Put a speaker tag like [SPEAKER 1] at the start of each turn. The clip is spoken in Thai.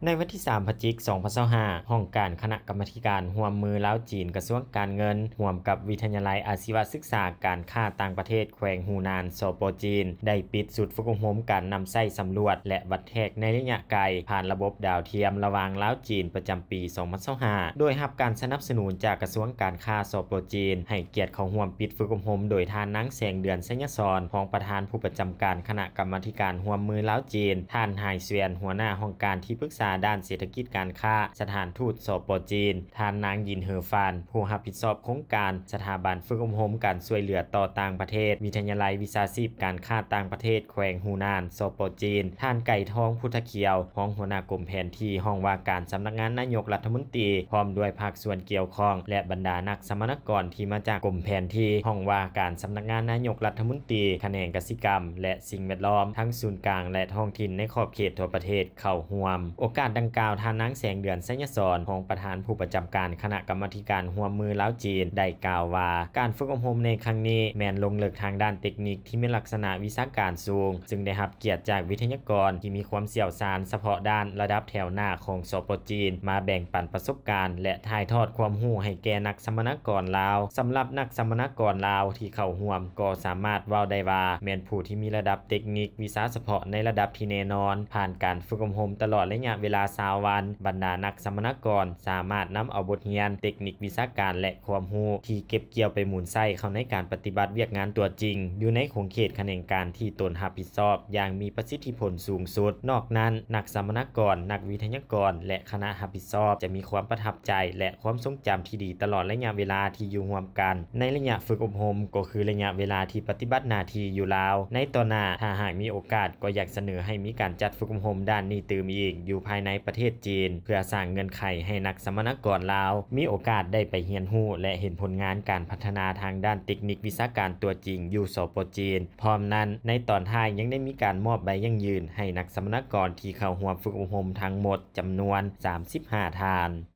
[SPEAKER 1] ในวันที่3พฤศจิกายน2025ห้องการคณะกรรมาการร่วมมือลาวจีนกระทรวงการเงินร่วมกับวิทยาลัยอาชีวศึกษาการค้าต่างประเทศแขวงฮูนานสปจีนได้ปิดสุดฝึกอบรมการนำใช้สำรวจและวัดแทกในระยะไกลผ่านระบบดาวเทียมระหว่างลาวจีนประจำปี2025โดยรับการสนับสนุนจากกระทรวงการค้าสปจีนให้เกียรติเข้าร่วมปิดฝึกอบรมโดยท่านนางแสงเดือนสัญญสรรองประธานผู้ประจำการคณะกรรมาการร่วมมือลาวจีนท่านไฮเสวียนหัวหน้าห้องการที่ปรึกษาด้านเศรษฐกิจการค้าสถานทูตสปจีนท่านนางยินเฮอฟานผู้รับผิดชอบโครงการสถาบันฝึกอบรมการช่วยเหลือต่อต่างประเทศวิทยาลัยวิชาชีพการค้าต่างประเทศแขวงฮูนานสปจีนท่านไก่ทองพุทธเขียวรองหัวหน้ากรมแผนที่ห้องว่าการสำนักงานนายกรัฐมนตรีพร้อมด้วยภาคส่วนเกี่ยวข้องและบรรดานักสมนกรที่มาจากกรมแผนที่ห้องว่าการสำนักงานนายกรัฐมนตรีแขนงกสิกรรมและสิ่งแวดล้อมทั้งศูนย์กลางและท้องถิ่นในขอบเขตทั่วประเทศเข้าร่วมโอกาสดังกล่าวท่านนางแสงเดือนสัญญสรของประธานผู้ประจำการคณะกรรมาการร่วมมือลาวจีนได้กล่าวว่าการฝึกอบรมในครั้งนี้แม้นลงลึกทางด้านเทคนิคที่มีลักษณะวิชาการสูงซึ่งได้รับเกียรติจากวิทยากรที่มีความเชี่ยวชาญเฉพาะด้านระดับแถวหน้าของสปจีนมาแบ่งปันประสบการณ์และถ่ายทอดความรู้ให้แก่นักสัมมนากรลาวสำหรับนักสัมมนากรลาวที่เข้าร่วมก็สามารถเว้าได้ว่าแม่นผู้ที่มีระดับเทคนิควิชาเฉพาะในระดับที่แน่นอนผ่านการฝึกอบรมตลอดระยะเวลา20วันบรรดานักสัมมนากรสามารถนำเอาบทเรียนเทคนิควิชาการและความรู้ที่เก็บเกี่ยวไปหมุนใช้เข้าในการปฏิบัติเวียกงานตัวจริงอยู่ในขงเขตแขนงการที่ตนรับผิดชอบอย่างมีประสิทธิผลสูงสุดนอกนั้นนักสัมมนากรนักวิทยากรและคณะรับผิดชอบจะมีความประทับใจและความทรงจำที่ดีตลอดระยะเวลาที่อยู่ร่วมกันในระยะฝึกอบรมก็คือระยะเวลาที่ปฏิบัติหน้าที่อยู่ลาวในต่อหน้าถ้าหากมีโอกาสก็อยากเสนอให้มีการจัดฝึกอบรมด้านนี้ตื่มอีกอยู่ภายในประเทศจีนเพื่อสร้างเงื่อนไขให้นักสัมมนากรลาวมีโอกาสได้ไปเรียนรู้และเห็นผลงานการพัฒนาทางด้านเทคนิควิชาการตัวจริงอยู่สปจีนพร้อมนั้นในตอนท้ายยังได้มีการมอบใบยั่งยืนให้นักสัมมนากรที่เข้าร่วมฝึกอบรมทั้งหมดจำนวน35ท่าน